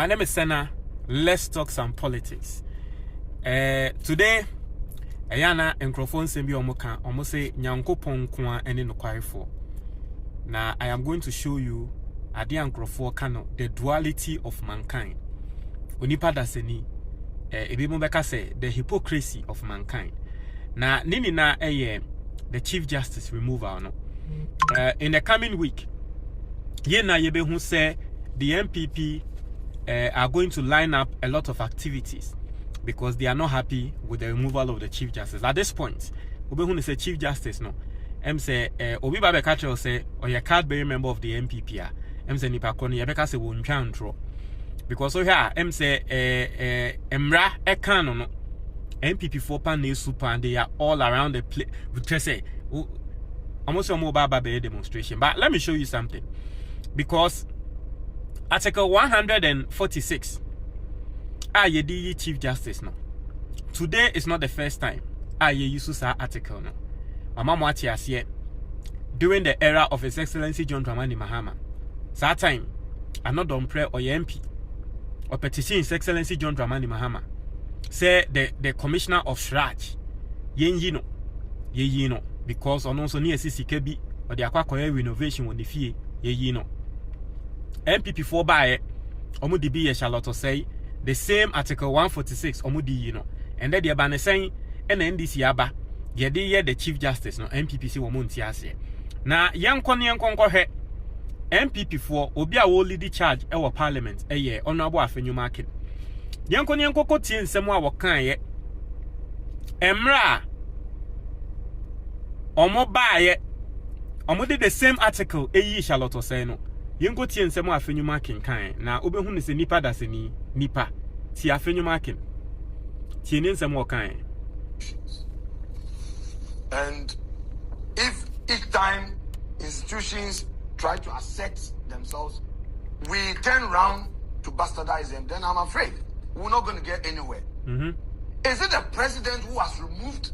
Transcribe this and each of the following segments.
My name is Senna. Let's talk some politics. Today, Ayana and Crofon Sembi Omoka, Omose Nyankopon Kwa ene no kwarefo. Now, I am going to show you Adian Crofo Kano, the duality of mankind. Onipa daseni, Ebimobeka say, the hypocrisy of mankind. Now, Nini na the Chief Justice removal. No? In the coming week, ye na yebe who say the MPP are going to line up a lot of activities because they are not happy with the removal of the Chief Justice. At this point, Obi who say Chief Justice no, say Obi Babe Kacho say or your card bearing member of the MPP say nipa koni yebeka say won twa ntro because so here say emra ekano no MPP for pan ne super and they are all around the place. We say almost a mobile demonstration. But let me show you something. Because Article 146 ye Chief Justice no. Today is not the first time ye use this article no. Mama Mwati as yet during the era of His Excellency John Dramani Mahama. That time I not done pray or MP or petition His Excellency John Dramani Mahama. Say the commissioner of Shraj ye no because on also near CCKB or the aqua renovation when the fee ye no. MPP 4 by Omudibi Charlotte say the same Article 146 Omudi and then the Abane saying and NDC Aba ye the Chief Justice no MPP si womuntiase. Na yankon he MPP 4 obi a wo lead charge our parliament honorable Afenyo Markin. Yankon tie nsem a wokan ye emra omo baaye omo did the same article Charlotte say no. Yengo tie nsem a Afenyo Markin kan na obehu ne se nipa daseni nipa ti Afenyo Markin tie ne nsem o kan. And if each time institutions try to assert themselves, we turn around to bastardize them, then I'm afraid we're not going to get anywhere. Is it the president who has removed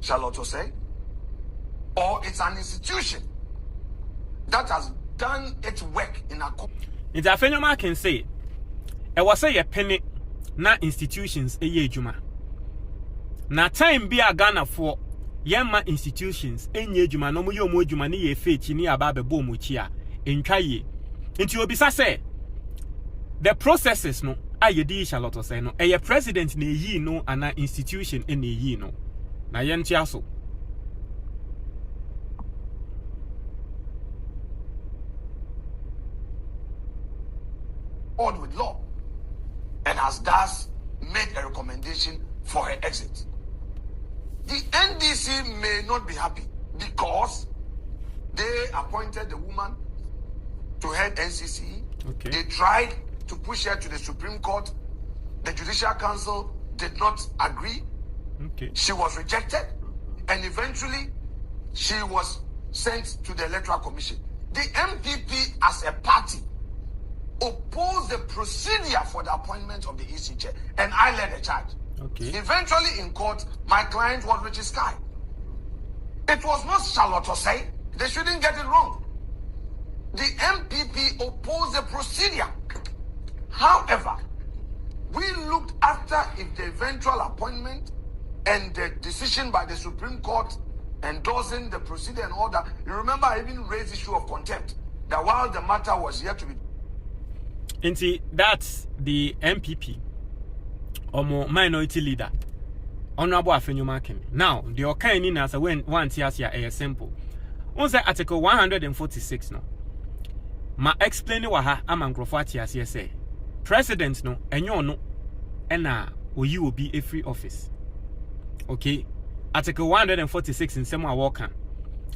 Charlotte say, or it's an institution that has done its work in a It's Afenyo Markin say, I was say a penny na institutions juma. Na time be a Ghana for yama institutions juma no mo juma ni ye fetch ni ababe bomu chia entwaye. Nti obisa say the processes no ayedi Charlotte say no a president na yi no ana institution na yi no. Na yentia so. with law and has thus made a recommendation for her exit. The NDC may not be happy because they appointed the woman to head NCC. Okay. They tried to push her to the Supreme Court. The Judicial Council did not agree. Okay. She was rejected and eventually she was sent to the Electoral Commission. The MPP as a party opposed the procedure for the appointment of the EC chair, and I led the charge. Okay. Eventually, in court, my client was Richard Sky. It was not Charlotte say. They shouldn't get it wrong. The MPP opposed the procedure. However, we looked after if the eventual appointment and the decision by the Supreme Court endorsing the procedure and order. You remember, I even raised the issue of contempt that while the matter was yet to be. And see, that's the MPP, or minority leader, Honorable Afenyo Markin. Now, the Okaini Nasa when one tears here is simple. On the Article 146 no. Ma explain what ha amangrofati say. President no, and you no, and you will be a free office. Okay. Article 146 in Semwa Walker.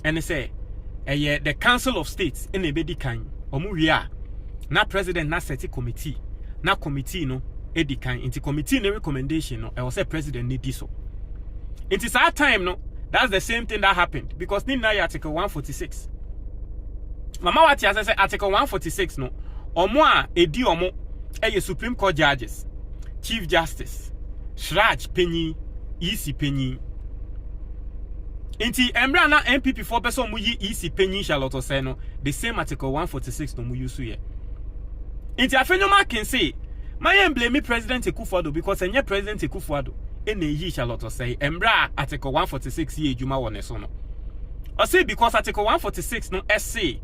And they say, the Council of States in a bedi kind, or Muria. Na president na seti committee na committee no edikan into committee no recommendation no I was say president need this so it is our time no that's the same thing that happened because ni na article 146 mama what ya say article 146 no omo a edi omo Supreme Court judges Chief Justice Shraj penny EC penny Inti Emra na MPP 4 person mu yi EC penny Charlotte say no the same article 146 no mu use here Inti Afenyo Markin say, my blame President Akufo-Addo because enye President Akufo-Addo ene yi Charlotte say embra article 146 ye adwuma wɔ so no. O say because article 146 no essay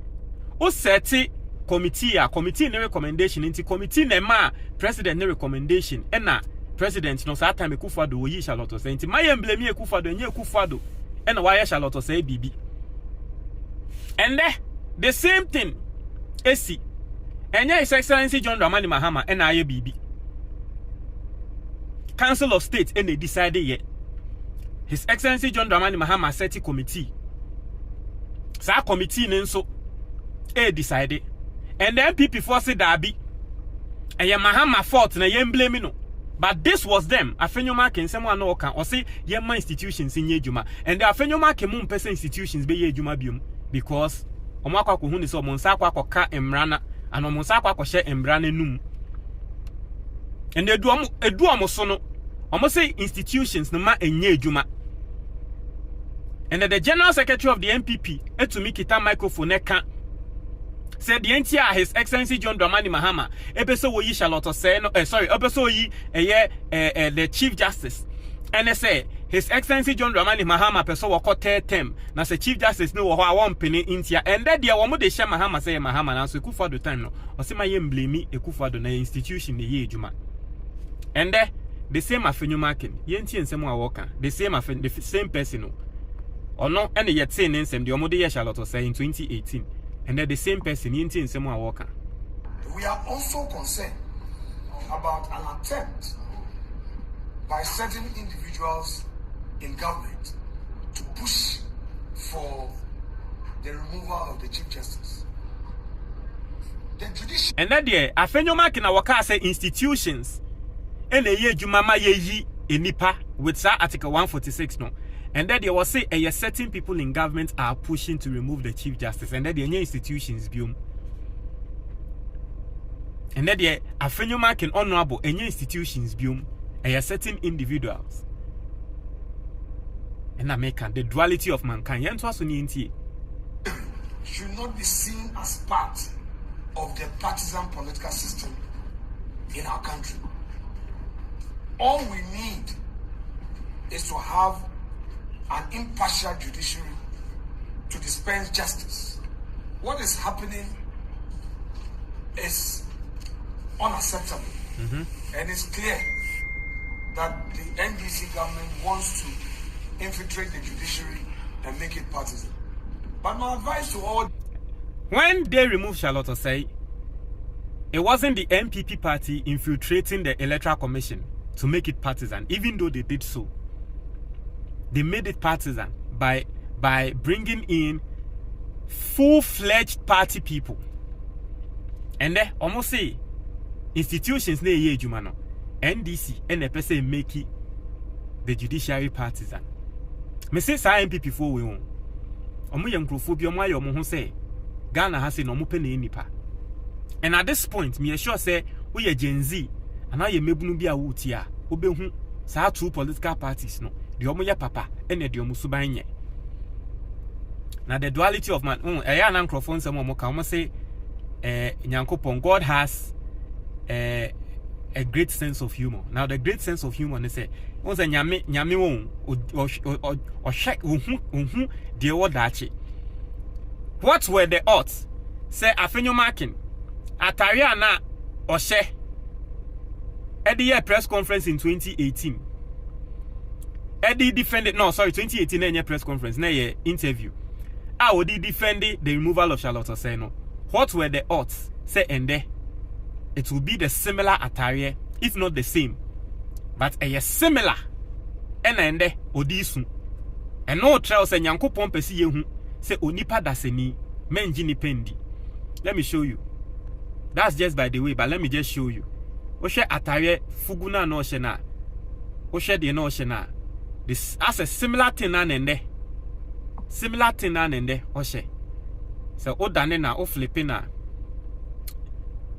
o seti committee ne recommendation inti committee ne ma president ne recommendation ena president no sa time Akufo-Addo wo yi Charlotte say inti my blame Akufo-Addo enye Akufo-Addo ena wa ya Charlotte say bibi. And the same thing esi enye His Excellency John Dramani Mahama ena aye bibi. Council of State and they decided yet. His Excellency John Dramani Mahama set a committee. Sa committee nenso decided. And the MPP forced Dabi. And ye Mahama fault na ye blame no. But this was them. Afenyo Markin someone no can or say ye ma institutions in Yejuma. And the Afenyo Markin mun person institutions be Yejuma bium because omwakwa ko huni so monsa kwa ka emrana and omonsa kwa share emrana num. And they do so no. Almost say institutions no ma enye adwuma. And the General Secretary of the MPP to me kita microphone eka said the entire His Excellency John Dramani Mahama ebeso wo yi Charlotte say no ebeso yi the Chief Justice. And they say His Excellency John Dramani Mahama person wo third term na say Chief Justice no wo ho awon pene intia and that dia wo mo de share Mahama say Mahama na so Akufo-Addo time no o say ma yem blame Akufo-Addo na institution ne ye adwuma. And the same Afenyo Markin, yenti ensem a worker, the same person no. Or no, and yet saying ensem the omode Charlotte say in 2018. And the same person yenti ensem a worker. We are also concerned about an attempt by certain individuals in government to push for the removal of the Chief Justice. The Judicial and that day, Afenyo Markin a worker say institutions. And a year Jumama ye enipa with Article 146 no. And that they will say a certain people in government are pushing to remove the Chief Justice and that the institutions biom. And that the Afenyo Markin honorable any institutions biom a certain individuals. And American the duality of mankind should not be seen as part of the partisan political system in our country. All we need is to have an impartial judiciary to dispense justice. What is happening is unacceptable. And it's clear that the NDC government wants to infiltrate the judiciary and make it partisan. But my advice to all... When they removed Charlotte Osei, it wasn't the MPP party infiltrating the Electoral Commission to make it partisan, even though they did so. They made it partisan by bringing in full-fledged party people. And they almost say institutions ne ye adwuma no NDC and the person make it the judiciary partisan. Me say sa MPP for we on. Omo ye nkrofo bi omo aye omo ho say Ghana has no omo pe na nipa. And at this point, me sure say we are Gen Z and now you mebunu bi a wuti a obehu sa two political parties no the omo ye papa and the omo suban ye. Now the duality of man eya na nkrofo nsem omo ka omo say Nyankopon God has a great sense of humor. Now the great sense of humor they say once nyame won o shek uhu de wodachi. What were the odds? Say Afenyo Markin Ataria na Oshe at the year press conference in 2018. Eddie defended 2018 press conference, na year interview. I would defend the removal of Charlotte Osei no. What were the odds? Say ende it will be the similar Ataria, if not the same. But a similar ende odisu. And no trial say Nyankopon pesi yehu say onipa daseni menji ni pendi. Let me show you. That's just by the way, but let me just show you. Oshe Ataria fuguna no shena. Oshe de no shena. This as a similar thing ende. Similar thing ende oshe. So o dane na o flipping na.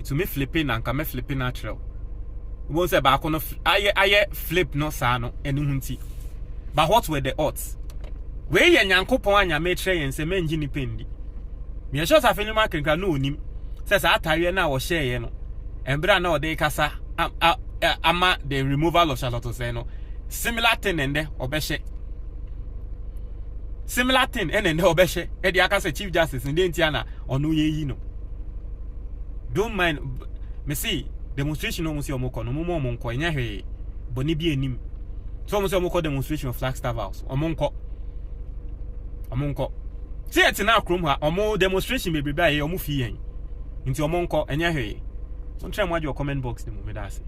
To me flipping and come flipping natural. Won't say back on aye flip no sano enunti. But what were the odds? Where ye Nyankopon anya metre yen se menji ni pendi. Me sure Afenyo Markin no nim. Says Ataria na wo share ye no. embra na ode kasa ama the removal of Charlotte say no similar thing ende obehye similar thing ende obehye e de aka say Chief Justice ndi ntia na onu ye yi no. Don't mind me see demonstration no musi omoko no mo nko enya hwe boni bi enim so musi omoko demonstration of Flagstaff House omonko see it na akrom ha omo demonstration be be aye omo fi yen nti omonko enya hwe so try mo ajo comment box ni mo me da ase